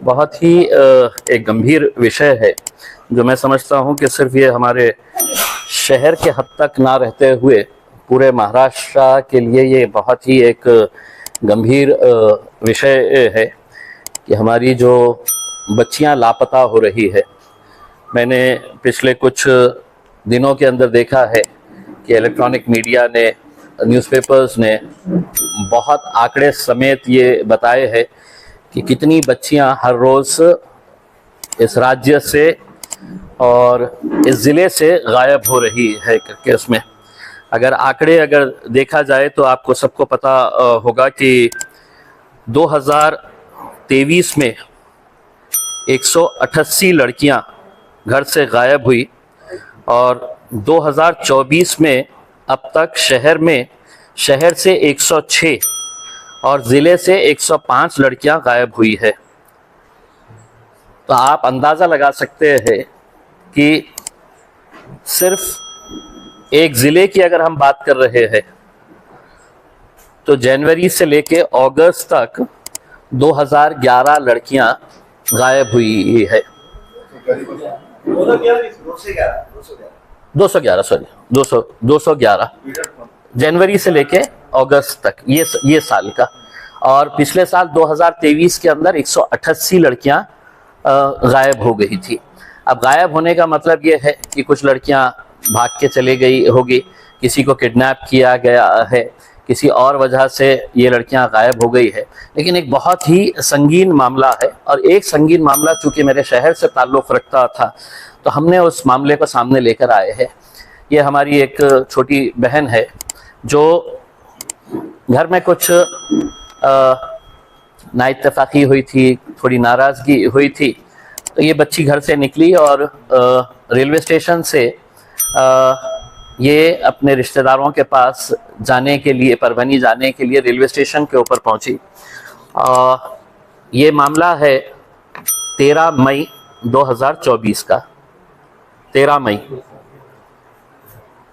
बहुत ही एक गंभीर विषय है जो मैं समझता हूं कि सिर्फ ये हमारे शहर के हद तक ना रहते हुए पूरे महाराष्ट्र के लिए ये बहुत ही एक गंभीर विषय है कि हमारी जो बच्चियां लापता हो रही है। मैंने पिछले कुछ दिनों के अंदर देखा है कि इलेक्ट्रॉनिक मीडिया ने, न्यूज़पेपर्स ने बहुत आंकड़े समेत ये बताए हैं कि कितनी बच्चियां हर रोज़ इस राज्य से और इस ज़िले से गायब हो रही है करके। उसमें अगर देखा जाए तो आपको सबको पता होगा कि 2023 में 188 लड़कियां घर से गायब हुई और 2024 में अब तक शहर से 106 और ज़िले से 105 लड़कियां गायब हुई है। तो आप अंदाज़ा लगा सकते हैं कि सिर्फ एक ज़िले की अगर हम बात कर रहे हैं तो जनवरी से लेके अगस्त तक 2011 लड़कियां गायब हुई है। 211 जनवरी से लेके अगस्त तक ये साल का। और पिछले साल 2023 के अंदर 188 लड़कियां गायब हो गई थी। अब गायब होने का मतलब ये है कि कुछ लड़कियां भाग के चले गई होगी, किसी को किडनैप किया गया है, किसी और वजह से ये लड़कियां गायब हो गई है। लेकिन एक बहुत ही संगीन मामला है और एक संगीन मामला चूंकि मेरे शहर से ताल्लुक़ रखता था तो हमने उस मामले को सामने लेकर आए हैं। ये हमारी एक छोटी बहन है जो घर में कुछ नाइत्तेफाकी हुई थी, थोड़ी नाराज़गी हुई थी। तो ये बच्ची घर से निकली और रेलवे स्टेशन से ये अपने रिश्तेदारों के पास जाने के लिए, परभनी जाने के लिए रेलवे स्टेशन के ऊपर पहुंची। ये मामला है 13 मई 2024 का। 13 मई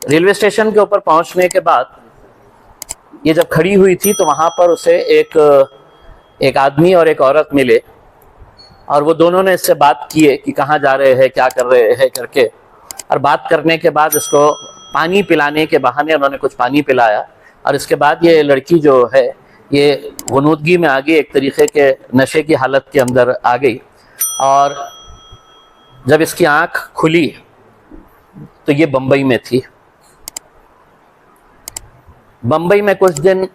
रेलवे स्टेशन के ऊपर पहुंचने के बाद ये जब खड़ी हुई थी तो वहां पर उसे एक आदमी और एक औरत मिले और वो दोनों ने इससे बात किए कि कहाँ जा रहे हैं, क्या कर रहे हैं करके। और बात करने के बाद इसको पानी पिलाने के बहाने उन्होंने कुछ पानी पिलाया और इसके बाद ये लड़की जो है ये गुनूदगी में आ गई, एक तरीके के नशे की हालत के अंदर आ गई। और जब इसकी आंख खुली तो ये बम्बई में थी। बम्बई में कुछ दिन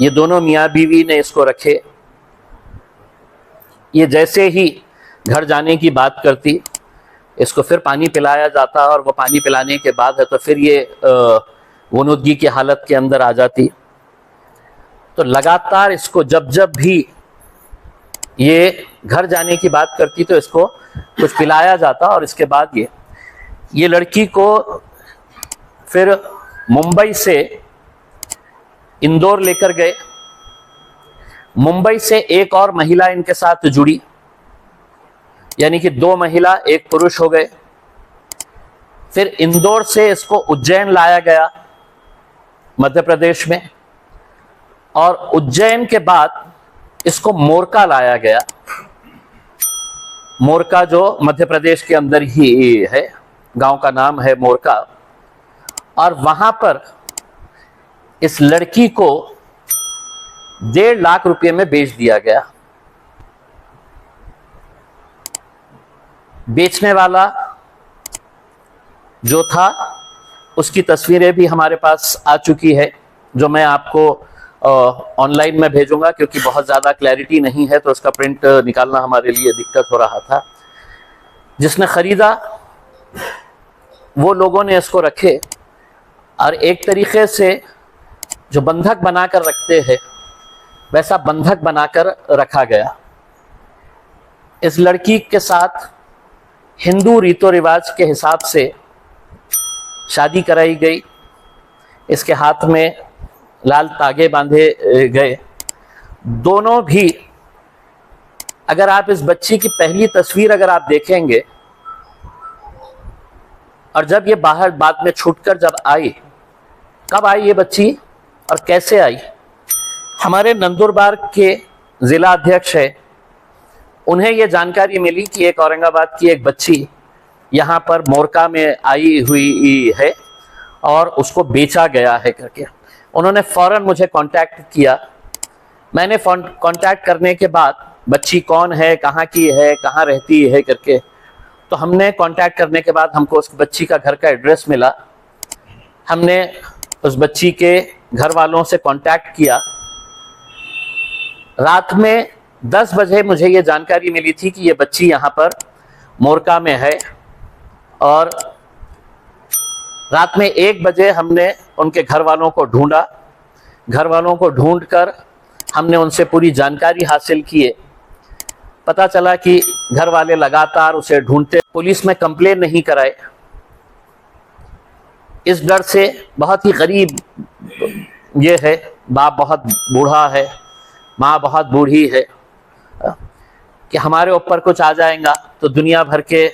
ये दोनों मियाँ बीवी ने इसको रखे। ये जैसे ही घर जाने की बात करती, इसको फिर पानी पिलाया जाता और वो पानी पिलाने के बाद है तो फिर ये गुनूदगी की हालत के अंदर आ जाती। तो लगातार इसको जब भी ये घर जाने की बात करती तो इसको कुछ पिलाया जाता और इसके बाद ये लड़की को फिर मुंबई से इंदौर लेकर गए। मुंबई से एक और महिला इनके साथ जुड़ी, यानी कि 2 महिला 1 पुरुष हो गए। फिर इंदौर से इसको उज्जैन लाया गया मध्य प्रदेश में और उज्जैन के बाद इसको मोरका लाया गया। मोरका जो मध्य प्रदेश के अंदर ही है, गांव का नाम है मोरका। और वहां पर इस लड़की को 1.5 लाख रुपए में बेच दिया गया। बेचने वाला जो था उसकी तस्वीरें भी हमारे पास आ चुकी है, जो मैं आपको ऑनलाइन में भेजूंगा क्योंकि बहुत ज़्यादा क्लैरिटी नहीं है तो उसका प्रिंट निकालना हमारे लिए दिक्कत हो रहा था। जिसने ख़रीदा वो लोगों ने इसको रखे और एक तरीके से जो बंधक बनाकर रखते हैं वैसा बंधक बनाकर रखा गया। इस लड़की के साथ हिंदू रीतो रिवाज के हिसाब से शादी कराई गई। इसके हाथ में लाल तागे बांधे गए। दोनों भी, अगर आप इस बच्ची की पहली तस्वीर अगर आप देखेंगे और जब ये बाहर बाद में छूटकर जब आई, कब आई ये बच्ची और कैसे आई। हमारे नंदुरबार के जिला अध्यक्ष है उन्हें ये जानकारी मिली कि एक औरंगाबाद की एक बच्ची यहाँ पर मोरका में आई हुई है और उसको बेचा गया है करके। उन्होंने फौरन मुझे कांटेक्ट किया। मैंने कांटेक्ट करने के बाद बच्ची कौन है, कहाँ की है, कहाँ रहती है करके, तो हमने कांटेक्ट करने के बाद हमको उस बच्ची का घर का एड्रेस मिला। हमने उस बच्ची के घर वालों से कांटेक्ट किया। रात में 10 बजे मुझे ये जानकारी मिली थी कि ये बच्ची यहाँ पर मोरका में है, और रात में 1 बजे हमने उनके घर वालों को ढूंढा। घर वालों को ढूंढकर हमने उनसे पूरी जानकारी हासिल किए। पता चला कि घर वाले लगातार उसे ढूंढते, पुलिस में कंप्लेन नहीं कराए, इस डर से। बहुत ही गरीब ये है, बाप बहुत बूढ़ा है, माँ बहुत बूढ़ी है, कि हमारे ऊपर कुछ आ जाएगा तो दुनिया भर के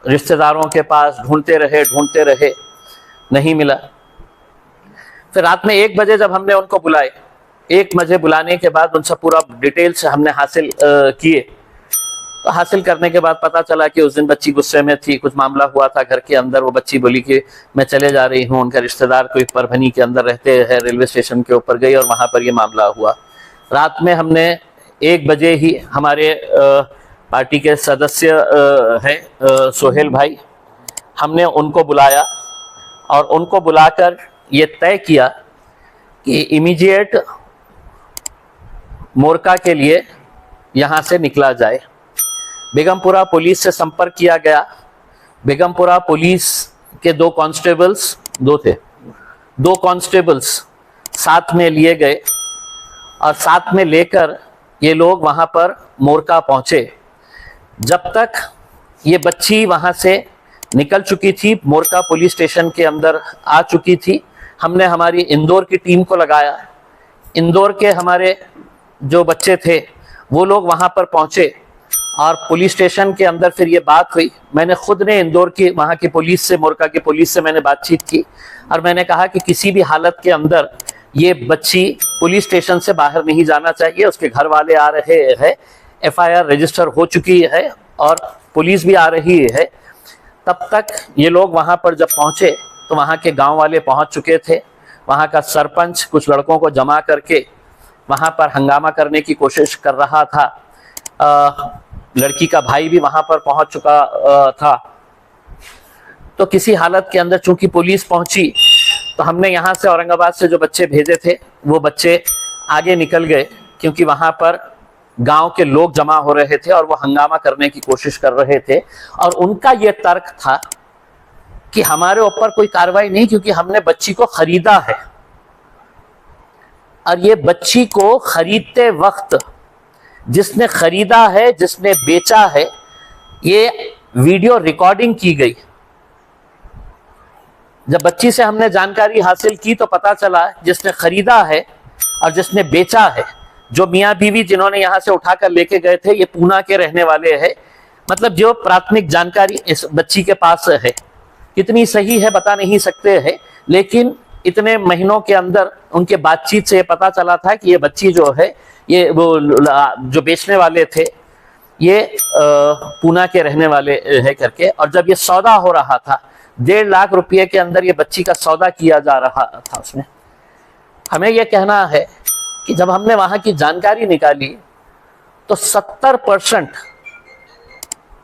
रिश्तेदारों के पास ढूंढते रहे, नहीं मिला। फिर रात में 1 बजे जब हमने उनको बुलाए, 1 बजे बुलाने के बाद उनसे पूरा डिटेल्स हमने हासिल किए। तो हासिल करने के बाद पता चला कि उस दिन बच्ची गुस्से में थी, कुछ मामला हुआ था घर के अंदर। वो बच्ची बोली कि मैं चले जा रही हूँ, उनका रिश्तेदार कोई परभनी के अंदर रहते हैं, रेलवे स्टेशन के ऊपर गई और वहाँ पर ये मामला हुआ। रात में हमने 1 बजे ही हमारे पार्टी के सदस्य हैं सोहेल भाई, हमने उनको बुलाया और उनको बुलाकर ये तय किया कि इमीडिएट मोरका के लिए यहाँ से निकला जाए। बेगमपुरा पुलिस से संपर्क किया गया। बेगमपुरा पुलिस के 2 कांस्टेबल्स, 2 कांस्टेबल्स साथ में लिए गए और साथ में लेकर ये लोग वहाँ पर मोरका पहुँचे। जब तक ये बच्ची वहाँ से निकल चुकी थी, मोरका पुलिस स्टेशन के अंदर आ चुकी थी, हमने हमारी इंदौर की टीम को लगाया। इंदौर के हमारे जो बच्चे थे वो लोग वहाँ पर पहुँचे और पुलिस स्टेशन के अंदर फिर ये बात हुई। मैंने खुद ने इंदौर की वहाँ की पुलिस से, मोरका की पुलिस से मैंने बातचीत की और मैंने कहा कि किसी भी हालत के अंदर ये बच्ची पुलिस स्टेशन से बाहर नहीं जाना चाहिए। उसके घर वाले आ रहे हैं, FIR रजिस्टर हो चुकी है और पुलिस भी आ रही है। तब तक ये लोग वहाँ पर जब पहुँचे तो वहाँ के गांव वाले पहुँच चुके थे। वहाँ का सरपंच कुछ लड़कों को जमा करके वहाँ पर हंगामा करने की कोशिश कर रहा था। लड़की का भाई भी वहाँ पर पहुँच चुका था। तो किसी हालत के अंदर चूंकि पुलिस पहुँची तो हमने यहाँ से औरंगाबाद से जो बच्चे भेजे थे वो बच्चे आगे निकल गए, क्योंकि वहाँ पर गांव के लोग जमा हो रहे थे और वो हंगामा करने की कोशिश कर रहे थे। और उनका ये तर्क था कि हमारे ऊपर कोई कार्रवाई नहीं, क्योंकि हमने बच्ची को खरीदा है। और ये बच्ची को खरीदते वक्त जिसने खरीदा है, जिसने बेचा है, ये वीडियो रिकॉर्डिंग की गई। जब बच्ची से हमने जानकारी हासिल की तो पता चला जिसने खरीदा है और जिसने बेचा है, जो मियाँ बीवी जिन्होंने यहाँ से उठाकर लेके गए थे, ये पूना के रहने वाले हैं। मतलब जो प्राथमिक जानकारी इस बच्ची के पास है, कितनी सही है बता नहीं सकते हैं, लेकिन इतने महीनों के अंदर उनके बातचीत से ये पता चला था कि ये बच्ची जो है, ये वो जो बेचने वाले थे ये पूना के रहने वाले है करके। और जब ये सौदा हो रहा था, 1.5 लाख रुपए के अंदर ये बच्ची का सौदा किया जा रहा था उसमें। हमें यह कहना है कि जब हमने वहां की जानकारी निकाली तो 70%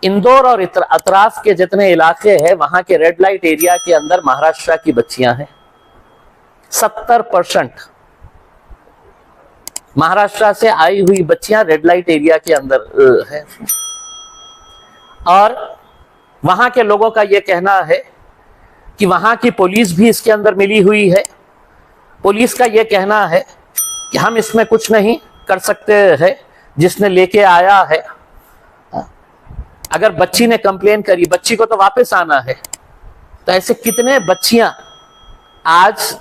इंदौर और अतराफ के जितने इलाके हैं वहां के रेड लाइट एरिया के अंदर महाराष्ट्र की बच्चियां हैं। 70% महाराष्ट्र से आई हुई बच्चियां रेड लाइट एरिया के अंदर है। और वहां के लोगों का यह कहना है कि वहां की पुलिस भी इसके अंदर मिली हुई है। पुलिस का यह कहना है कि हम इसमें कुछ नहीं कर सकते हैं, जिसने लेके आया है। अगर बच्ची ने कंप्लेन करी, बच्ची को तो वापस आना है। तो ऐसे कितने बच्चियां आज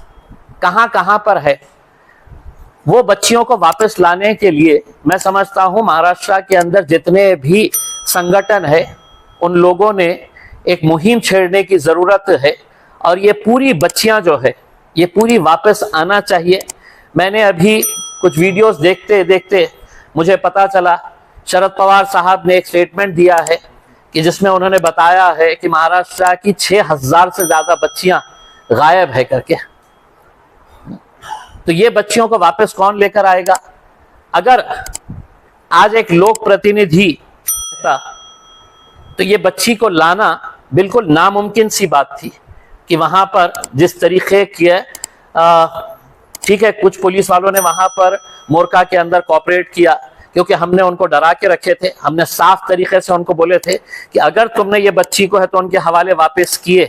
कहां कहां पर है। वो बच्चियों को वापस लाने के लिए मैं समझता हूं महाराष्ट्र के अंदर जितने भी संगठन है, उन लोगों ने एक मुहिम छेड़ने की जरूरत है। और ये पूरी बच्चियां जो है, ये पूरी वापस आना चाहिए। मैंने अभी कुछ वीडियोस देखते देखते मुझे पता चला शरद पवार साहब ने एक स्टेटमेंट दिया है कि जिसमें उन्होंने बताया है कि महाराष्ट्र की 6000 से ज्यादा बच्चियां गायब है करके। तो ये बच्चियों को वापस कौन लेकर आएगा? अगर आज एक लोक प्रतिनिधि था तो ये बच्ची को लाना बिल्कुल नामुमकिन सी बात थी कि वहां पर जिस तरीके की ठीक है, कुछ पुलिस वालों ने वहां पर मोरका के अंदर कोऑपरेट किया क्योंकि हमने उनको डरा के रखे थे। हमने साफ तरीके से उनको बोले थे कि अगर तुमने ये बच्ची को है तो उनके हवाले वापस किए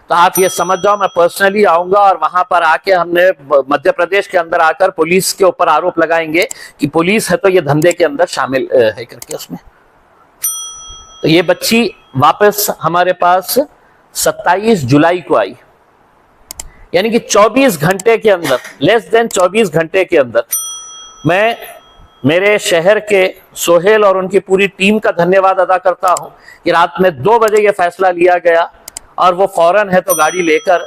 तो आप ये समझ जाओ मैं पर्सनली आऊंगा और वहां पर आके हमने मध्य प्रदेश के अंदर आकर पुलिस के ऊपर आरोप लगाएंगे कि पुलिस है तो ये धंधे के अंदर शामिल है करके उसमें। तो ये बच्ची वापस हमारे पास 27 जुलाई को आई, यानी कि 24 घंटे के अंदर, लेस देन 24 घंटे के अंदर। मैं मेरे शहर के सोहेल और उनकी पूरी टीम का धन्यवाद अदा करता हूं कि रात में 2 बजे यह फैसला लिया गया और वो फौरन है तो गाड़ी लेकर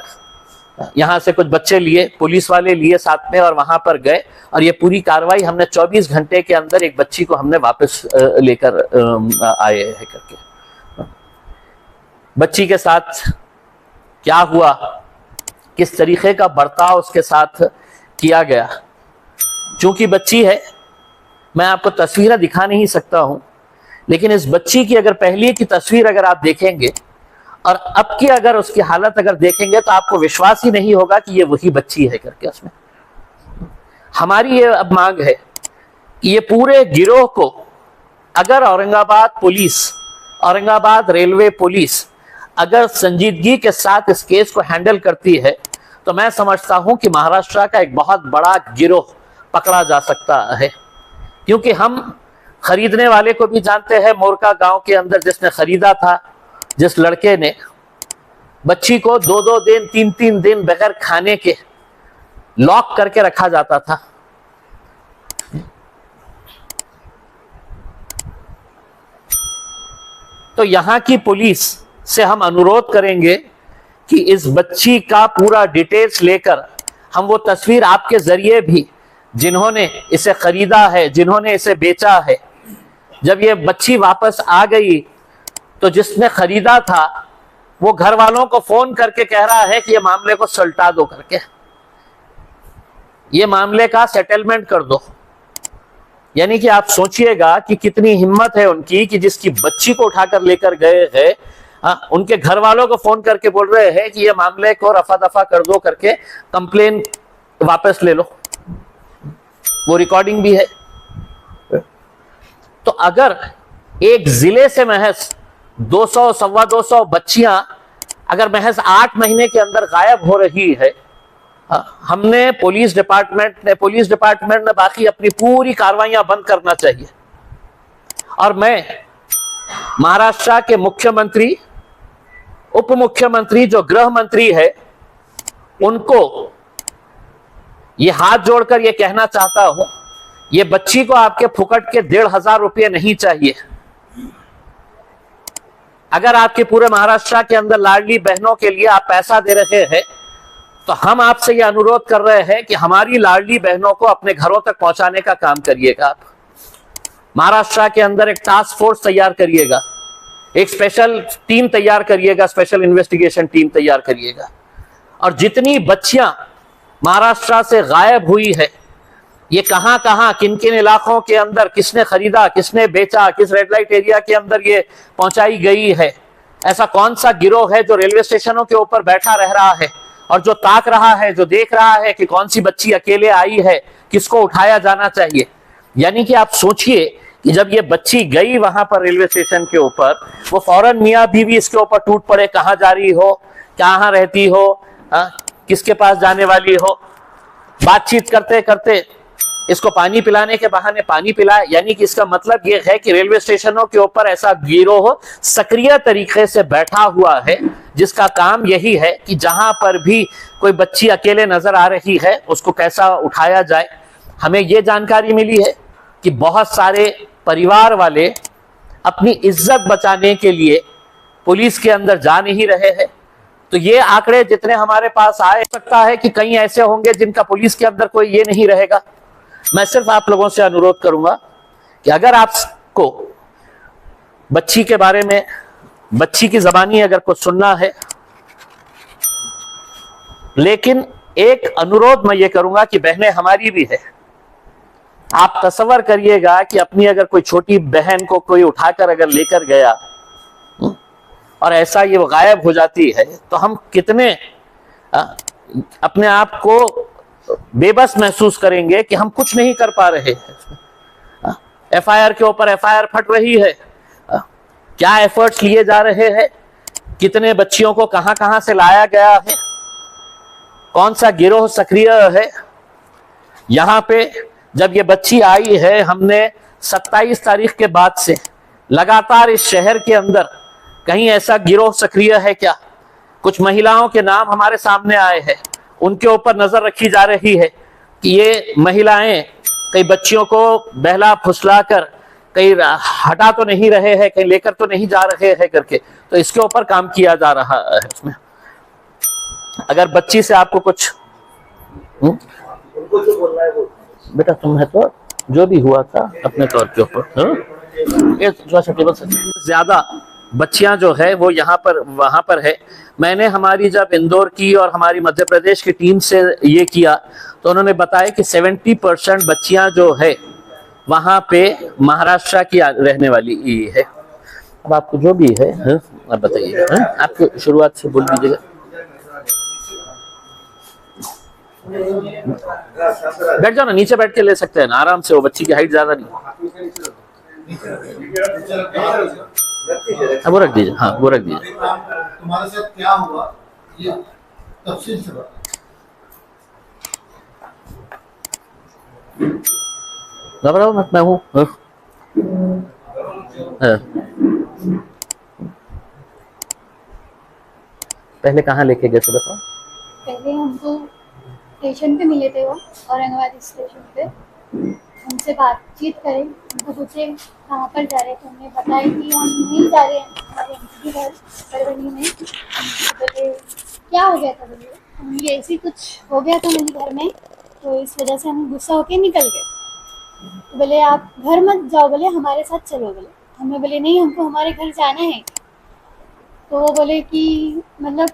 यहां से कुछ बच्चे लिए, पुलिस वाले लिए साथ में और वहां पर गए और ये पूरी कार्रवाई हमने 24 घंटे के अंदर एक बच्ची को हमने वापस लेकर आए हैं करके। बच्ची के साथ क्या हुआ, किस तरीके का बर्ताव उसके साथ किया गया, चूंकि बच्ची है मैं आपको तस्वीरें दिखा नहीं सकता हूं, लेकिन इस बच्ची की अगर पहले की तस्वीर अगर आप देखेंगे और अब की अगर उसकी हालत अगर देखेंगे तो आपको विश्वास ही नहीं होगा कि ये वही बच्ची है करके उसमें। हमारी ये अब मांग है कि ये पूरे गिरोह को अगर Aurangabad police, Aurangabad railway police अगर संजीदगी के साथ इस केस को हैंडल करती है तो मैं समझता हूं कि महाराष्ट्र का एक बहुत बड़ा गिरोह पकड़ा जा सकता है। क्योंकि हम खरीदने वाले को भी जानते हैं, मोरका गांव के अंदर जिसने खरीदा था, जिस लड़के ने, बच्ची को 2-2 दिन 3-3 दिन बगैर खाने के लॉक करके रखा जाता था। तो यहां की पुलिस से हम अनुरोध करेंगे कि इस बच्ची का पूरा डिटेल्स लेकर हम वो तस्वीर आपके जरिए भी, जिन्होंने इसे खरीदा है, जिन्होंने इसे बेचा है, जब ये बच्ची वापस आ गई तो जिसने खरीदा था वो घर वालों को फोन करके कह रहा है कि ये मामले को सुलटा दो करके, ये मामले का सेटलमेंट कर दो। यानी कि आप सोचिएगा कि कितनी हिम्मत है उनकी कि जिसकी बच्ची को उठाकर लेकर गए हैं, उनके घर वालों को फोन करके बोल रहे हैं कि ये मामले को रफा दफा कर दो करके, कंप्लेन वापस ले लो। वो रिकॉर्डिंग भी है। तो अगर एक जिले से महज 200 सवा 200 बच्चियां अगर महज 8 महीने के अंदर गायब हो रही है, हमने पुलिस डिपार्टमेंट ने बाकी अपनी पूरी कार्रवाइयां बंद करना चाहिए। और मैं महाराष्ट्र के मुख्यमंत्री, उप मुख्यमंत्री जो गृह मंत्री है, उनको ये हाथ जोड़कर ये कहना चाहता हूं, ये बच्ची को आपके फुकट के 1,500 रुपये नहीं चाहिए। अगर आपके पूरे महाराष्ट्र के अंदर लाडली बहनों के लिए आप पैसा दे रहे हैं तो हम आपसे ये अनुरोध कर रहे हैं कि हमारी लाडली बहनों को अपने घरों तक पहुंचाने का काम करिएगा। आप महाराष्ट्र के अंदर एक टास्क फोर्स तैयार करिएगा, एक स्पेशल टीम तैयार करिएगा, स्पेशल इन्वेस्टिगेशन टीम तैयार करिएगा, और जितनी बच्चियां महाराष्ट्र से गायब हुई है, ये कहां कहां किन किन इलाकों के अंदर किसने खरीदा, किसने बेचा, किस रेड लाइट एरिया के अंदर ये पहुंचाई गई है, ऐसा कौन सा गिरोह है जो रेलवे स्टेशनों के ऊपर बैठा रह रहा है और जो ताक रहा है, जो देख रहा है कि कौन सी बच्ची अकेले आई है, किसको उठाया जाना चाहिए। यानी कि आप सोचिए कि जब ये बच्ची गई वहां पर रेलवे स्टेशन के ऊपर, वो फौरन मियां बीवी इसके ऊपर टूट पड़े, कहां जा रही हो, कहां रहती हो, किसके पास जाने वाली हो। बातचीत करते करते इसको पानी पिलाने के बहाने पानी पिलाए। यानी कि इसका मतलब यह है कि रेलवे स्टेशनों के ऊपर ऐसा गिरोह सक्रिय तरीके से बैठा हुआ है जिसका काम यही है कि जहां पर भी कोई बच्ची अकेले नजर आ रही है उसको कैसा उठाया जाए। हमें यह जानकारी मिली है कि बहुत सारे परिवार वाले अपनी इज्जत बचाने के लिए पुलिस के अंदर जा नहीं रहे हैं। तो ये आंकड़े जितने हमारे पास आए, सकता है कि कई ऐसे होंगे जिनका पुलिस के अंदर कोई ये नहीं रहेगा। मैं सिर्फ आप लोगों से अनुरोध करूंगा कि अगर आप आपको बच्ची के बारे में, बच्ची की जबानी अगर कुछ सुनना है, लेकिन एक अनुरोध मैं ये करूंगा कि बहनें हमारी भी है। आप तसव्वुर करिएगा कि अपनी अगर कोई छोटी बहन को कोई उठाकर अगर लेकर गया और ऐसा ये वो गायब हो जाती है, तो हम कितने अपने आप को बेबस महसूस करेंगे कि हम कुछ नहीं कर पा रहे हैं। एफआईआर के ऊपर एफआईआर फट रही है, क्या एफर्ट्स लिए जा रहे हैं, कितने बच्चियों को कहां कहां से लाया गया है, कौन सा गिरोह सक्रिय है। यहां पे जब ये बच्ची आई है, हमने 27 तारीख के बाद से लगातार इस शहर के अंदर कहीं ऐसा गिरोह सक्रिय है क्या? कुछ महिलाओं के नाम हमारे सामने आए हैं, उनके ऊपर नजर रखी जा रही है कि ये महिलाएं कई बच्चियों को बहला फुसला कर कहीं हटा तो नहीं रहे हैं, कहीं लेकर तो नहीं जा रहे हैं करके, तो इसके ऊपर काम किया जा रहा है। इसमें अगर बच्ची से आपको कुछ उनको जो बोलना है वो बेटा तुम है तो जो भी हुआ था अपने तौर के ऊपर ज्यादा बच्चियां जो है वो यहाँ पर वहां पर है। मैंने हमारी जब इंदौर की और हमारी मध्य प्रदेश की टीम से ये किया तो उन्होंने बताया कि 70% बच्चियां जो है वहां पे महाराष्ट्र की रहने वाली है। अब आपको जो भी है आप बताइए, आपको शुरुआत से बोल दीजिएगा। बैठ जाओ ना, नीचे बैठ के ले सकते हैं ना आराम से, वो बच्ची की हाइट ज्यादा नहीं। वो रख दीजिए, हाँ वो रख दीजिए। तुम्हारे साथ क्या हुआ ये तफसील से बता। घबराओ मत, मैं हूँ। पहले कहाँ लेके गए थे बताओ? पहले हमको स्टेशन पे मिले थे, वो औरंगाबाद स्टेशन पे। उनसे बातचीत करें, उनको पूछे कहाँ पर जा रहे थे, हमने बताया कि हम नहीं जा रहे हैं, हमारे एमपी घर परवनी में। बोले क्या हो गया था? बोले हम ऐसे ही कुछ हो गया था मेरे घर में, तो इस वजह से हम गुस्सा होके निकल गए। तो बोले आप घर मत जाओ, बोले हमारे साथ चलो। बोले हमने बोले नहीं, हमको हमारे घर जाना है। तो वो बोले कि मतलब,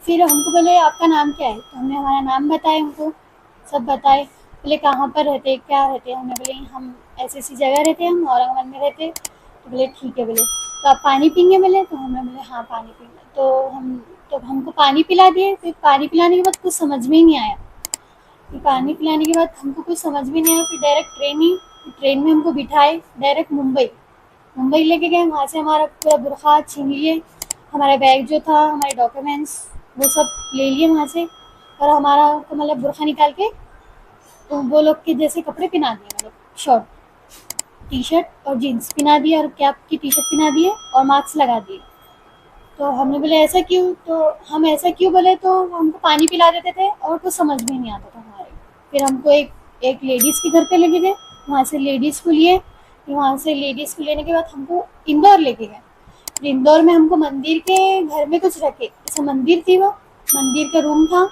फिर हमको बोले आपका नाम क्या है? तो हमने हमारा नाम बताया, उनको सब बताए। बोले कहाँ पर रहते, क्या रहते? हमने बोले हम ऐसी ऐसी जगह रहते हैं, हम औरंगाबाद में रहते। तो बोले ठीक है। बोले तो आप पानी पीएंगे? बोले तो हमने बोले हाँ पानी पीएंगे। तो हमको पानी पिला दिए। फिर पानी पिलाने के बाद कुछ समझ में ही नहीं आया। फिर पानी पिलाने के बाद हमको कुछ समझ में नहीं आया। फिर डायरेक्ट ट्रेन में हमको बिठाए, डायरेक्ट मुंबई लेके गए। वहाँ से हमारा पूरा बुरखा छीन लिए, हमारा बैग जो था, हमारे डॉक्यूमेंट्स वो सब ले लिए वहाँ से, और हमारा तो मतलब बुरखा निकाल के तो वो लोग के जैसे कपड़े पहना दिए, मतलब शॉर्ट टी शर्ट और जीन्स पहना दिए, और कैप की टी शर्ट पहना दिए, और मास्क लगा दिए। तो हमने बोले ऐसा क्यों? तो हम ऐसा क्यों बोले, तो हमको पानी पिला देते थे और कुछ समझ में नहीं आता था हमारे। फिर हमको एक लेडीज़ के घर पे लेके गए, वहाँ से लेडीज़ को लिए। वहाँ से लेडीज़ को लेने के बाद हमको इंदौर लेके गए। इंदौर में हमको मंदिर के घर में कुछ रखे, जैसे मंदिर थी, वो मंदिर का रूम था,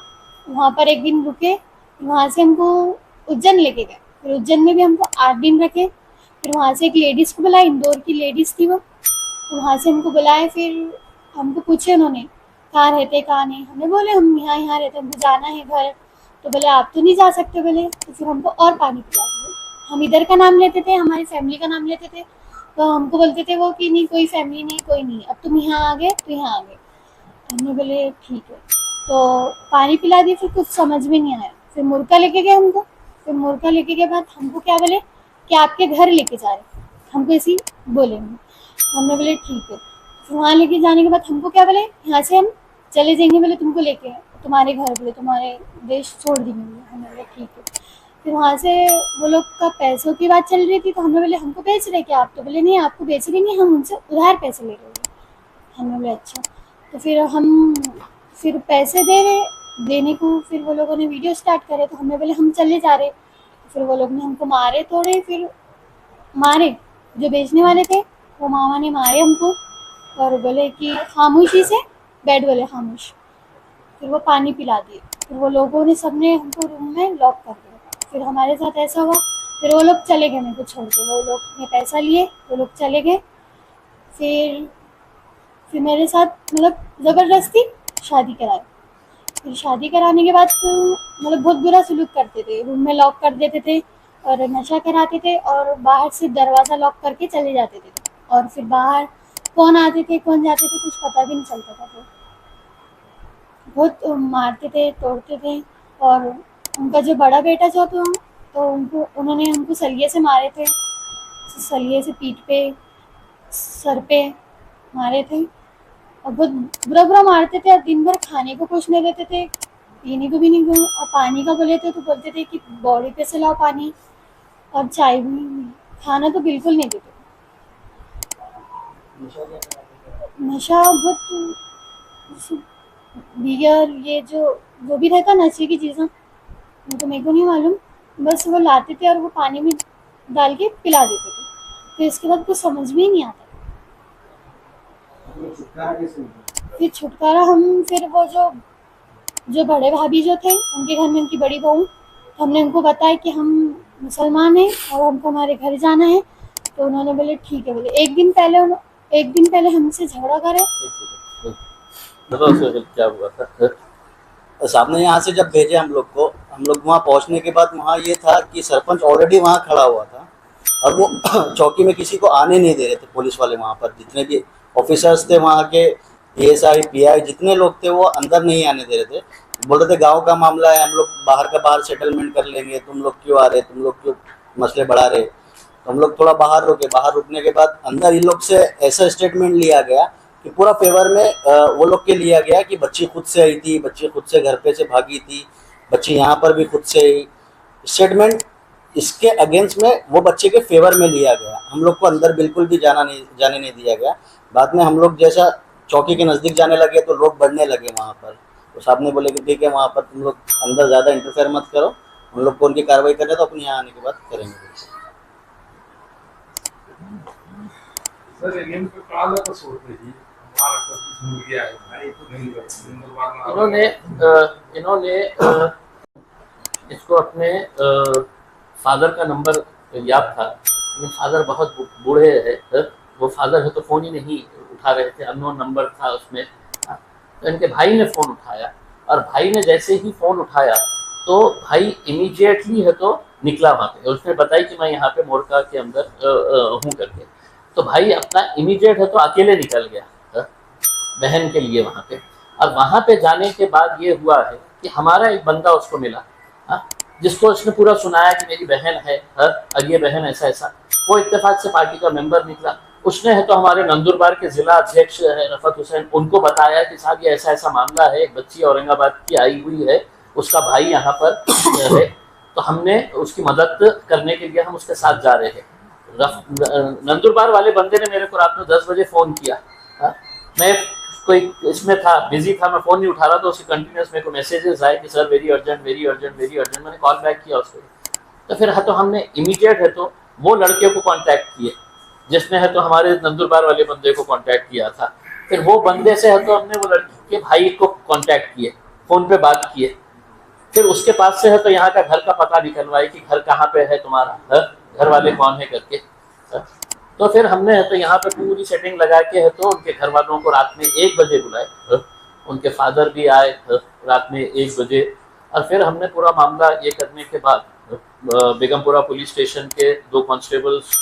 वहाँ पर एक दिन रुके। वहाँ से हमको उज्जैन लेके गए। फिर उज्जैन में भी हमको 8 दिन रखे। फिर वहाँ से एक लेडीज़ को बुलाया, इंदौर की लेडीज़ थी वो, तो वहाँ से हमको बुलाए। फिर हमको पूछे उन्होंने कहाँ रहते कहाँ नहीं। हमने बोले हम यहाँ रहते, हमको जाना है घर। तो बोले आप तो नहीं जा सकते। बोले तो फिर हमको और पानी पिला दिए। हम इधर का नाम लेते थे, हमारी फैमिली का नाम लेते थे, तो हमको बोलते थे वो कि नहीं कोई फैमिली नहीं, कोई नहीं, अब तुम यहाँ आ गए तो यहाँ आ गए। तो हमने बोले ठीक है। तो पानी पिला दिए। फिर कुछ समझ में नहीं आया। फिर मुर्गा लेके गए हमको। फिर मुर्गा लेके के बाद हमको क्या बोले कि आपके घर लेके जा रहे, हमको ऐसे बोले। हमने बोले ठीक है। फिर वहाँ लेके जाने के बाद हमको क्या बोले, यहाँ से हम चले जाएंगे, बोले तुमको लेके तुम्हारे घर, बोले तुम्हारे देश छोड़ देंगे। हमने बोले ठीक है। फिर वहाँ से वो लोग का पैसों की बात चल रही थी, तो हमने बोले हमको बेच रहे क्या आप? तो बोले नहीं आपको बेच रही नहीं, हम उनसे उधार पैसे ले रहे हैं। हमने बोले अच्छा। तो फिर पैसे दे रहे, देने को फिर वो लोगों ने वीडियो स्टार्ट करे। तो हमने बोले हम चले जा रहे। फिर वो लोग ने हमको मारे थोड़े, फिर मारे जो बेचने वाले थे, वो मामा ने मारे हमको, और बोले कि खामोशी से बैठ, बोले खामोश। फिर वो पानी पिला दिए। फिर वो लोगों ने सबने हमको रूम में लॉक कर दिया। फिर हमारे साथ ऐसा हुआ फिर वो लोग चले गए मेरे को छोड़ के, वो लोग ने पैसा लिए, वो लोग चले गए। फिर मेरे साथ मतलब ज़बरदस्ती शादी कराई। फिर शादी कराने के बाद तो मतलब बहुत बुरा सलूक करते थे, रूम में लॉक कर देते थे और नशा कराते थे, और बाहर से दरवाज़ा लॉक करके चले जाते थे, और फिर बाहर कौन आते थे कौन जाते थे कुछ पता भी नहीं चलता था। तो बहुत मारते थे, तोड़ते थे। और उनका जो बड़ा बेटा जो था, तो उन्होंने हमको सलिए से मारे थे, सलिए से पीठ पे, सर पे मारे थे, और बहुत बुरा बुरा मारते थे। और दिन भर खाने को कुछ नहीं देते थे, पीने को भी नहीं दूँ, और पानी का बोले थे तो बोलते थे कि बॉडी पे से लाओ पानी, और चाय भी नहीं, खाना तो बिल्कुल नहीं देते थे। नशा बहुत बियर, ये जो भी रहता नशे की चीज़ें, वो तो मेरे को नहीं मालूम, बस वो लाते थे और वो पानी में डाल के पिला देते थे। फिर इसके बाद कुछ समझ में ही नहीं आता। छुटकारा कैसे मिला? फिर छुटकारा हम, फिर वो जो बड़े भाभी जो थे उनके घर में उनकी बड़ी बहू, तो हमने उनको बताया कि हम मुसलमान हैं और हमको हमारे घर जाना है। तो उन्होंने बोले ठीक है। बोले एक दिन पहले हमसे झगड़ा करे। क्या हुआ था? सामने यहाँ से जब भेजे हम लोग वहाँ पहुँचने के बाद वहाँ ये था कि सरपंच ऑलरेडी वहाँ खड़ा हुआ था, और वो चौकी में किसी को आने नहीं दे रहे थे। पुलिस वाले वहाँ पर जितने भी ऑफिसर्स थे, वहाँ के PSI PI जितने लोग थे, वो अंदर नहीं आने दे रहे थे। बोल रहे थे गांव का मामला है, हम लोग बाहर का बाहर सेटलमेंट कर लेंगे, तुम लोग क्यों आ रहे, तुम लोग क्यों मसले बढ़ा रहे। तो हम लोग थोड़ा बाहर रुके। बाहर रुकने के बाद अंदर इन लोग से ऐसा स्टेटमेंट लिया गया कि पूरा फेवर में वो लोग के लिया गया कि बच्ची खुद से आई थी, बच्ची खुद से घर पे से भागी थी, बच्ची यहाँ पर भी खुद से आई। स्टेटमेंट इसके अगेंस्ट में वो बच्चे के फेवर में लिया गया। हम लोग को अंदर बिल्कुल भी जाने नहीं दिया गया। बाद में हम लोग जैसा चौकी के नज़दीक जाने लगे तो लोग बढ़ने लगे वहाँ पर। तो साहब ने बोले कि ठीक है, वहाँ पर तुम लोग अंदर ज़्यादा इंटरफेयर मत करो, हम लोग को उनकी कार्रवाई करने तो अपने यहाँ आने के बाद करेंगे। सर नेमकं कळालं कसं होतं ही महाराष्ट्रातलीच मुलगी आहे आणि नंदुरबारला इन्होंने इसको अपने फादर का नंबर याद था, लेकिन फादर बहुत बूढ़े हैं, वो फादर है तो फ़ोन ही नहीं उठा रहे थे, अननोन नंबर था उसमें। तो इनके भाई ने फ़ोन उठाया, और भाई ने जैसे ही फ़ोन उठाया तो भाई इमीडिएटली है तो निकला वहाँ पे। उसने बताया कि मैं यहाँ पे मोरका के अंदर हूँ करके। तो भाई अपना इमीडिएट है तो अकेले निकल गया बहन के लिए वहाँ पे। और वहाँ पे जाने के बाद ये हुआ है कि हमारा एक बंदा उसको मिला, जिसको उसने पूरा सुनाया कि मेरी बहन है और ये बहन ऐसा ऐसा। वो इत्तेफाक से पार्टी का मेंबर निकला। उसने है तो हमारे नंदुरबार के जिला अध्यक्ष है रफत हुसैन, उनको बताया कि साहब ये ऐसा ऐसा मामला है, एक बच्ची औरंगाबाद की आई हुई है, उसका भाई यहाँ पर है, तो हमने उसकी मदद करने के लिए हम उसके साथ जा रहे हैं। नंदुरबार वाले बंदे ने मेरे को रात में 10 बजे फ़ोन किया। मैं कोई इसमें था, बिजी था, मैं फ़ोन नहीं उठा रहा, तो उसके कंटिन्यूस मेरे को मैसेजेस आए कि sir very urgent very urgent very urgent. मैंने कॉल बैक किया उसको। तो फिर है तो हमने इमीडिएट है तो वो लड़के को कांटेक्ट किए, जिसने है तो हमारे नंदुरबार वाले बंदे को कांटेक्ट किया था। फिर वो बंदे से है तो हमने वो लड़के के भाई को कांटेक्ट किए, फ़ोन पे बात किए। फिर उसके पास से है तो यहाँ का घर का पता निकलवाई कि घर कहाँ पे है तुम्हारा, घर वाले कौन है करके। तो फिर हमने है तो यहाँ पे पूरी सेटिंग लगा के है तो उनके घर वालों को रात में 1 बजे बुलाए। उनके फादर भी आए रात में 1 बजे। और फिर हमने पूरा मामला ये करने के बाद बेगमपुरा पुलिस स्टेशन के 2 कांस्टेबल्स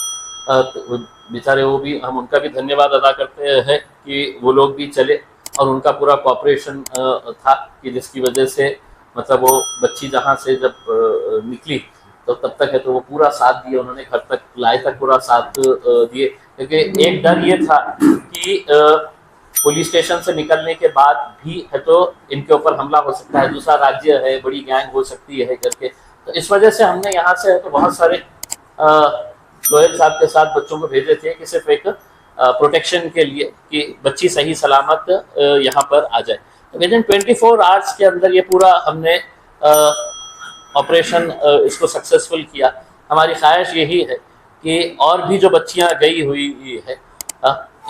बेचारे, वो भी हम उनका भी धन्यवाद अदा करते हैं कि वो लोग भी चले, और उनका पूरा कोऑपरेशन था कि जिसकी वजह से मतलब वो बच्ची जहाँ से जब निकली तो तब तक है तो वो पूरा साथ दिए, उन्होंने घर तक लाए तक पूरा साथ दिए। क्योंकि एक डर ये था कि पुलिस स्टेशन से निकलने के बाद भी है तो इनके ऊपर हमला हो सकता है, दूसरा राज्य है, बड़ी गैंग हो सकती है करके। तो इस वजह से हमने यहाँ से है तो बहुत सारे गोयल साहब के साथ बच्चों को भेजे थे कि सिर्फ एक प्रोटेक्शन के लिए कि बच्ची सही सलामत यहाँ पर आ जाए। तो विद इन 24 आवर्स के अंदर ये पूरा हमने ऑपरेशन इसको सक्सेसफुल किया। हमारी ख्वाहिश यही है कि और भी जो बच्चियां गई हुई है,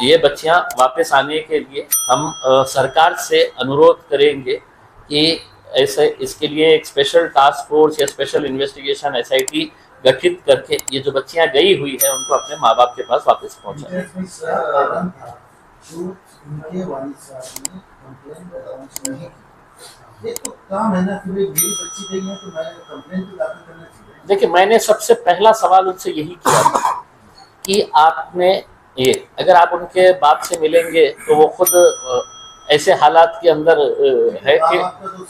ये बच्चियां वापस आने के लिए हम सरकार से अनुरोध करेंगे कि ऐसे इसके लिए एक स्पेशल टास्क फोर्स या स्पेशल इन्वेस्टिगेशन SIT गठित करके ये जो बच्चियां गई हुई है उनको अपने माँ बाप के पास वापस पहुंचाए। इसमें सर कारण था जो उनके वालिद साहब ने कंप्लेंट अनाउंस नहीं की। ये तो काम है ना कि भाई मेरी बच्ची गई है तो मैं कंप्लेंट तो दाखिल करना चाहिए। देखिए, मैंने सबसे पहला सवाल उनसे यही किया था कि आपने ये, अगर आप उनके बाप से मिलेंगे तो वो खुद ऐसे हालात के अंदर है कि आपका तो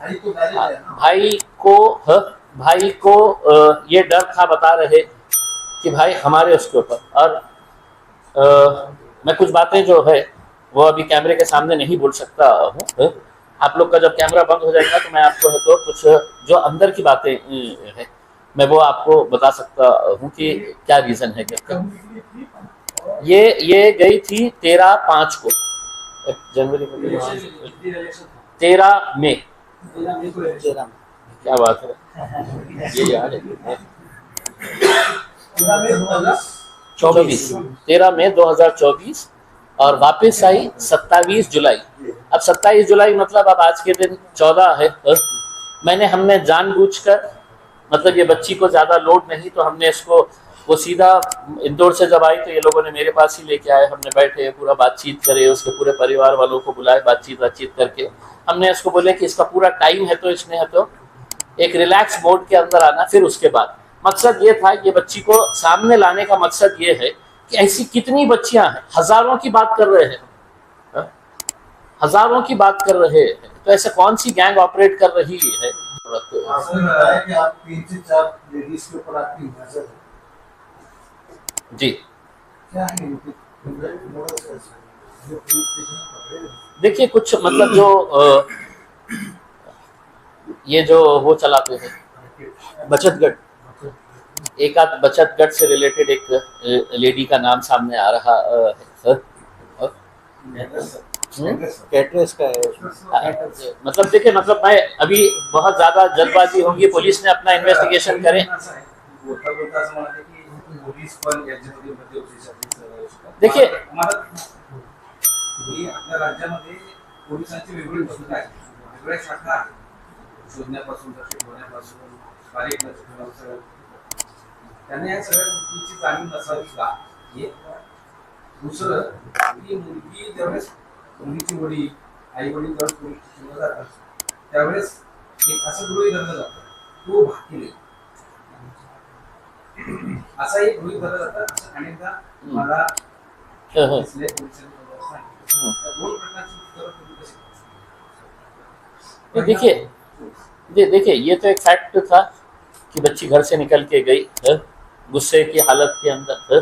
भाई तो मैरिज है ना। भाई को ये डर था, बता रहे कि भाई हमारे उसके ऊपर, और मैं कुछ बातें जो है वो अभी कैमरे के सामने नहीं बोल सकता हूँ। आप लोग का जब कैमरा बंद हो जाएगा तो मैं आपको है तो कुछ जो अंदर की बातें है मैं वो आपको बता सकता हूँ कि क्या रीजन है क्या। ये गई थी 13/5 को, जनवरी में 13 मई। क्या बात है, ये याद है। 24 13 मई 2024 और वापस आई 27 जुलाई। अब 27 जुलाई मतलब अब आज के दिन 14 है। हमने जानबूझकर, मतलब ये बच्ची को ज़्यादा लोड नहीं तो हमने इसको, वो सीधा इंदौर से जब आई तो ये लोगों ने मेरे पास ही लेके आए, हमने बैठे पूरा बातचीत करे, उसके पूरे परिवार वालों को बुलाए, बातचीत करके हमने इसको बोले कि इसका पूरा टाइम है तो इसने है तो एक रिलैक्स मोड के अंदर आना। फिर उसके बाद मकसद ये था कि बच्ची को सामने लाने का मकसद ये है कि ऐसी कितनी बच्चियां हैं, हजारों की बात कर रहे हैं, हजारों की बात कर रहे हैं, तो ऐसे कौन सी गैंग ऑपरेट कर रही है। आपने बताया कि आप 3 से 4 लेडीज के ऊपर आपकी नजर है, जी। क्या है इनकी मॉडल जो पुलिस स्टेशन में पकड़े हैं? देखिए, कुछ मतलब जो ये जो वो चलाते हैं बचत गट, एक आध बचत गट से रिलेटेड एक लेडी का नाम सामने आ रहा है सर। कैटरेस का है। मतलब देखिए, मतलब मैं अभी बहुत ज्यादा जल्दबाजी होगी, पुलिस ने अपना इन्वेस्टिगेशन करे। देखिए, आपल्या राज्यामध्ये पोलिसांची वेगळी पद्धत आहे, वेगळ्या शाखा आहेत, शोधण्यापासून दर्शक होण्यापासून बारीक लक्ष, त्यांना या सगळ्या गोष्टींची जाणीव नसावी का? हे दुसरं की मुलगी ज्यावेळेस, मुलीची वडील आई वडील जेव्हा पोलीस स्टेशनला जातात त्यावेळेस एक असं गृहीत धरलं जातं तो भाकील आहे, असा एक गृहीत धरलं जातं, असं अनेकदा मला दिसले पोलिसांनी दोन प्रकारची उत्तरं तुम्ही कशी? देखिए ये तो एक फैक्ट था कि बच्ची घर से निकल के गई है गुस्से की हालत के अंदर है,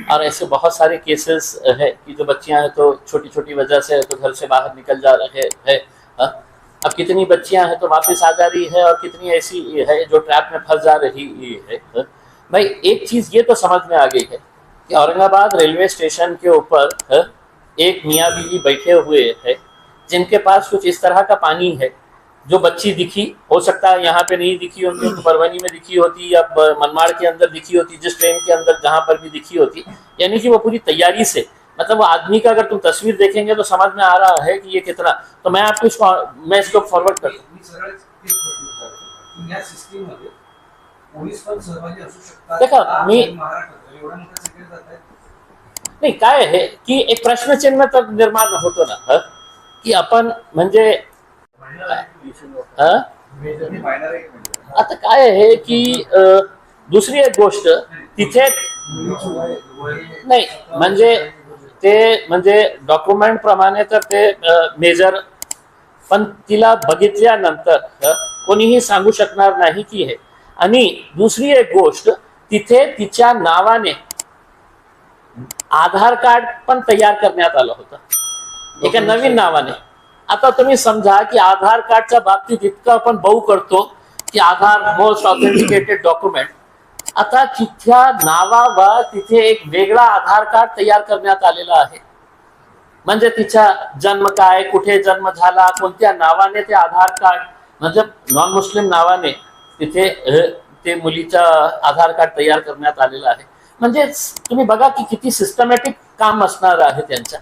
और ऐसे बहुत सारे केसेस है कि जो बच्चियां हैं तो छोटी छोटी वजह से तो घर से बाहर निकल जा रहे हैं। अब कितनी बच्चियां हैं तो वापस आ जा रही है और कितनी ऐसी है जो ट्रैप में फंस जा रही है। भाई एक चीज ये तो समझ में आ गई है कि औरंगाबाद रेलवे स्टेशन के ऊपर एक मियाँ बीवी बैठे हुए हैं जिनके पास कुछ इस तरह का पानी है। जो बच्ची दिखी, हो सकता है यहाँ पे नहीं दिखी होती, तो परभनी में दिखी होती या मनमाड़ के अंदर दिखी होती, जिस ट्रेन के अंदर जहाँ पर भी दिखी होती, यानी कि वो पूरी तैयारी से, मतलब वो आदमी का अगर तुम तस्वीर देखेंगे तो समझ में आ रहा है कि ये कितना। तो मैं आपको मैं इसको फॉरवर्ड करता हूँ। या सिस्टीममध्ये पोलीस पण सहभागी असू शकतात। देखा, मी महाराष्ट्रात एवढा मोठा सेक्रेटरी जात आहे, नाही काय आहे की एक प्रश्नचिन्ह तर निर्माण होतो ना की आपण म्हणजे आता काय आहे की दुसरी एक गोष्ट तिथे नाही म्हणजे डॉक्युमेंट प्रमाणे तर ते मेजर, पण तिला बघितल्यानंतर कोणीही सांगू शकणार नाही की हे। आणि दुसरी एक गोष्ट तिथे तिच्या नावाने आधार कार्ड पण तयार करण्यात आलं होतं एका नवीन नावाने। आता तुम्ही समजा की आधार कार्डच्या बाबतीत इतकं आपण बहु करतो की आधार मोस्ट ऑथेंटिकेटेड डॉक्युमेंट, आता तिच्या नावावर तिथे एक वेगळा आधार कार्ड तयार करण्यात आलेला आहे। म्हणजे तिचा जन्म काय, कुठे जन्म झाला, कोणत्या नावाने ते आधार कार्ड, म्हणजे नॉन मुस्लिम नावाने तिथे ते मुलीचा आधार कार्ड तयार करण्यात आलेला आहे। म्हणजे तुम्ही बघा की किती सिस्टमॅटिक काम असणार आहे त्यांचं।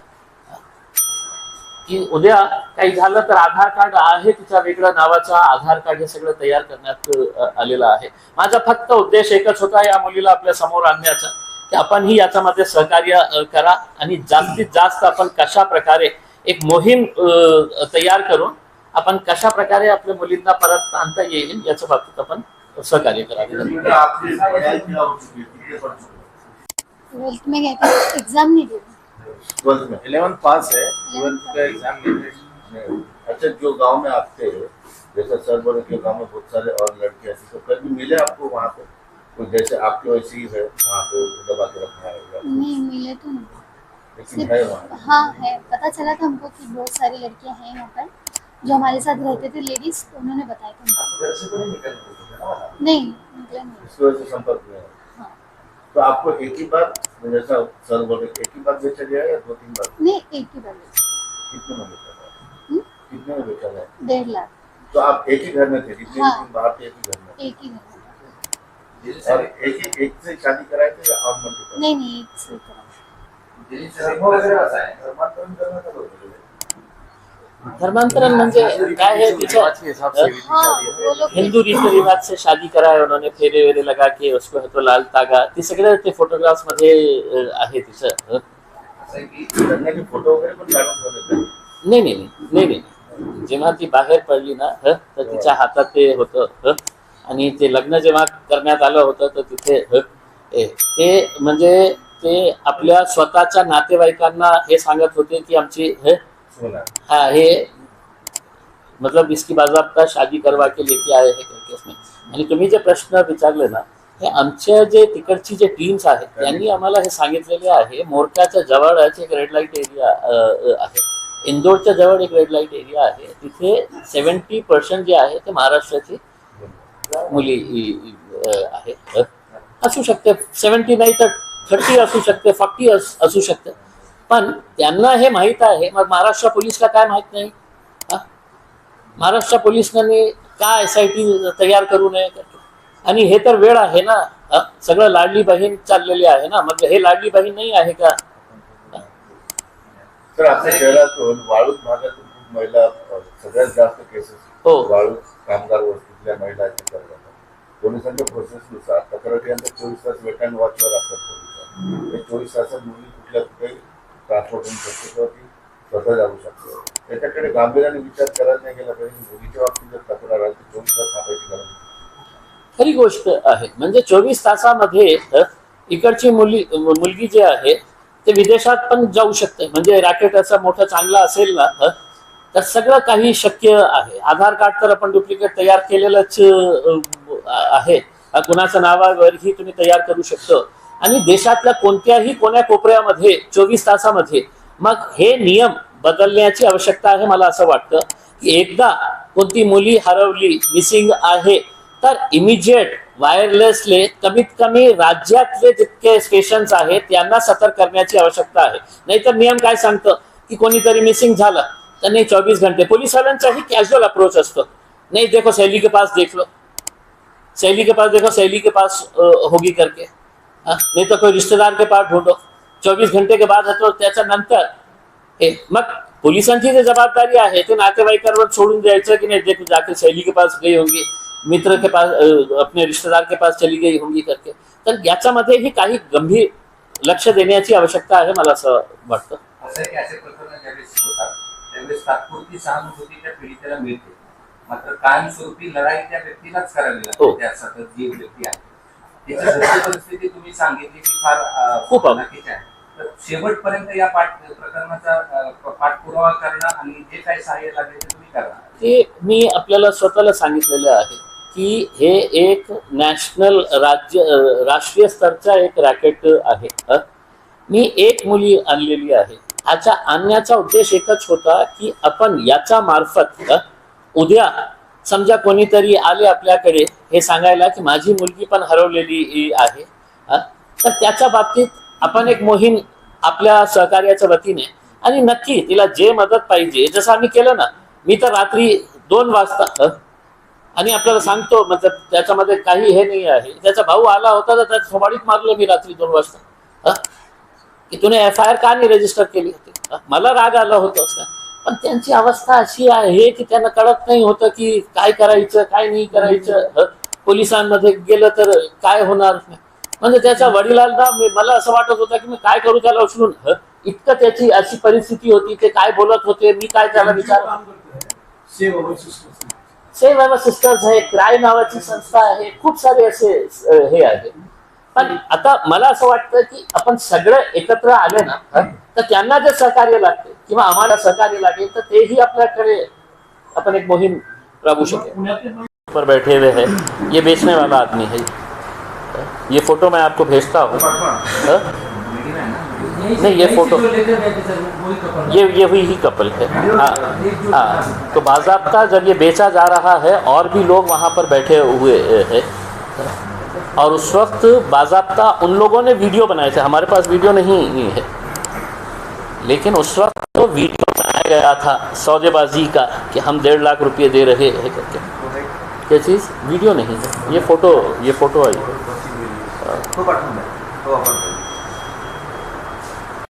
की उद्या काही झालं तर आधार कार्ड आहे तिच्या वेगळ्या नावाचं आधार कार्ड हे सगळं तयार करण्यात आलेलं आहे. माझा फक्त उद्देश एकच होता या मुलीला आपल्या समोर आणण्याचा की आपणही याच्यामध्ये सहकार्य करा आणि जास्तीत जास्त आपण कशा प्रकारे एक मोहीम तयार करून आपण कशा प्रकारे आपल्या मुलींना परत आणता येईल याच्या बाबतीत आपण सहकार्य करावे. ट्वेल्थ में गए थे, एग्जाम नहीं दी. 12th में 11th पास है, 12th का एग्जाम नहीं. अच्छा, जो गांव में आप थे, जैसे सर बोले कि गांव में बहुत सारे और लड़के ऐसे, तो कभी मिले आपको वहाँ पे कोई जैसे आपके वैसे ही है वहाँ पे दबा के रखा है? नहीं मिले तो नहीं. लेकिन है वहाँ. हाँ है, पता चला था हमको कि बहुत सारी लड़कियां हैं यहाँ पर जो हमारे साथ रहते थे लेडीज, उन्होंने बताया था हमको. आप घर से तो नहीं निकल रहे थे ना? नहीं निकले नहीं. इसकी वजह से संपर्क में है. हाँ. तो आपको एक ही बार, जैसा सर बोले, एक ही बार बेचा गया या 2-3 बार? नहीं एक ही बार बेचा. कितने में बेचा गया? हम्म? कितने में बेचा गया? 1.5 लाख. तो आप एक ही घर में थे, जितने हाँ. दिन बाहर थे एक ही घर में, एक ही घर में. और एक से शादी कराए थे या और मल्टीपल? नहीं एक से करा. दिल्ली से सिंह वगैरह आता है. धर्मांतरण करना था बोले. धर्मांतरण म्हणजे काय है तिच्या हाँ वो लोग हिंदू रीति रिवाज से शादी करा है उन्होंने, फेरे वेरे लगा के उसको है तो लाल तागा ते सगळे ते फोटोग्राफ्स मध्ये आहे तिचं. असं आहे की लग्न के फोटो वगैरे पण काढून ठेवले ते. नाही नाही नाही नाही नाही. जेव्हा ती बाहेर पडली ना तर तिच्या हातात ते होतं आणि ते लग्न जेव्हा करण्यात आलं होतं तर तिथे ते म्हणजे ते आपल्या स्वतःच्या नातेवाईकांना हे सांगत होते की आमची सोना. हाँ ये मतलब इसकी बाजाबता शादी करवा के लेके आए हैं करके इसमें. आणि तुम्ही जे प्रश्न विचारले ना हे आमच्या जे तिकडची जे टीम्स आहेत त्यांनी आम्हाला हे सांगितलेले आहे. मोरकाच्या जवळच एक रेड लाईट एरिया आहे, इंदोरच्या जवळ एक रेड लाईट एरिया आहे, तिथे 70% जे आहे ते महाराष्ट्राची मुली आहे. असू शकते 70 नाही तर 30 असू शकते, 40 असू शकते, पण त्यांना हे माहित आहे. मग महाराष्ट्र पोलीसला काय माहित नाही? महाराष्ट्र पोलिसांनी का SIT तयार करू नये? आणि हे तर वेळ आहे ना, सगळं लाडली बहीण चाललेली आहे ना, मग हे लाडली बहीण नाही आहे का? तर आपल्या शहरातून वाळूज भागातून खूप महिला, सगळ्यात जास्त केसेस हो. वाळूज कामगार वस्तीतल्या महिला करतात. पोलिसांच्या प्रोसेसनुसार तक्रारीनंतर 24 तास वेट अँड वॉचवर असतात पोलिस. हे 24 तासात मुली कुठल्या कुठे ट्रान्सपोर्ट होऊ शकते किंवा ती स्वतः जाऊ शकते. त्याच्याकडे गांभीर्याने विचार करायला नाही गेला पाहिजे. मुलीच्या बाबतीत जर तक्रार आली तर 24 तास थांबायची गरज नाही. खरी गोष्ट आहे. म्हणजे 24 तासामध्ये इकडची मुलगी जी आहे ते विदेशात पण जाऊ शकते. म्हणजे रॅकेट असं मोठं चांगलं असेल ना तर सगळं काही शक्य आहे. आधार कार्ड तर आपण डुप्लिकेट तयार केलेलंच आहे, कुणाचं नावावरही तुम्ही तयार करू शकतो. आणि देशातल्या कोणत्याही कोण्या कोपऱ्यामध्ये 24 तासामध्ये मग हे नियम बदलण्याची आवश्यकता आहे. मला असं वाटतं की एकदा कोणती मुली हरवली, मिसिंग आहे, तर इमिजिएट वायरलेसले कमीत कमी राज्यातले जितके स्टेशन्स आहेत त्यांना सतर्क करण्याची आवश्यकता आहे. नाहीतर नियम काय सांगतं की कोणीतरी मिसिंग झालं तर नाही 24 घंटे. पोलीस वाल्यांचाही कॅज्युअल अप्रोच असतो. नहीं देखो सहेली के पास देख लो, सहेली के पास देखो, सहेली के पास होगी करके. नहीं तो कोई रिश्तेदार के पास ढूंढो. 24 घंटे के बाद तो त्याच्यानंतर मग पोलिसांची जी जबाबदारी आहे ते नातेवाईकांवर सोडून द्यायचं की नाही देखो जाके सहेली के पास गई होंगी, मित्र के पास, अपने रिश्तेदार के पास चली गई होंगी करके. तर याच्यामध्येही काही गंभीर लक्ष देण्याची आवश्यकता आहे मला असं वाटतं. असं आहे की असे प्रकरण ज्यावेळेस होतात त्यावेळेस तात्पुरती सहानुभूती त्या पीडितेला मिळते, मात्र कायमस्वरूपी लढाई त्या व्यक्तीलाच करावी हो. लागते. त्या सतत जी व्यक्ती आहे त्याची सत्य परिस्थिती तुम्ही सांगितली की फार खूप नक्कीच आहे. तर शेवटपर्यंत या प्रकरणाचा पाठपुरावा करणं आणि जे काही सहाय्य लागेल ते तुम्ही करणार. ते मी आपल्याला स्वतःला सांगितलेले आहे की हे एक नॅशनल राष्ट्रीय स्तरचा एक रॅकेट आहे. मी एक मुली आणलेली आहे. ह्याचा आणण्याचा उद्देश एकच होता की आपण याच्या मार्फत उद्या समजा कोणीतरी आले आपल्याकडे हे सांगायला की माझी मुलगी पण हरवलेली आहे, तर त्याच्या बाबतीत आपण एक मोहीम आपल्या सहकार्याच्या वतीने आणि नक्की तिला जे मदत पाहिजे जसं आम्ही केलं ना. मी तर रात्री 2 वाजता आणि आपल्याला सांगतो मतलब त्याच्यामध्ये काही हे नाही आहे. त्याचा भाऊ आला होता तर त्याच्या थोबाडीत मारलं मी रात्री 2 वाजता की तूने FIR का नाही रजिस्टर केली होती. मला राग आला होता उसका, पण त्यांची अवस्था अशी आहे की त्यांना कळत नाही होतं की काय करायचं काय नाही करायचं. पोलिसांमध्ये गेलं तर काय होणार. म्हणजे त्याच्या वडिलांना मला असं वाटत होतं की मी काय करू त्याला उचलून. इतकं त्याची अशी परिस्थिती होती. ते काय बोलत होते मी काय त्याला विचार. सेव्ह अवर सिस्टर्स आहे, क्राय नावाची संस्था आहे, खूप सारे असे हे आहे. पण आता मला असं वाटतं की आपण सगळं एकत्र आले ना तर त्यांना जे सहकार्य लागते किंवा आम्हाला सहकार्य लागेल तर तेही आपल्याकडे अपन एक मुहिम राबवू शकेल. पर बैठे हुए हैं, ये बेचने वाला आदमी है. ये फोटो मैं आपको भेजता हूँ. नहीं ये फोटो ये हुई ही कपल है. हाँ तो बाज़ाब्ता जब ये बेचा जा रहा है और भी लोग वहाँ पर बैठे हुए हैं और उस वक्त बाज़ाब्ता उन लोगों ने वीडियो बनाए थे. हमारे पास वीडियो नहीं है लेकिन उस वक्त तो वीडियो बनाया गया था सौदेबाजी का कि हम 1.5 लाख रुपये दे रहे हैं करके. क्या चीज़ वीडियो नहीं है, ये फोटो आई. तो पाठवून द्या. तो आपण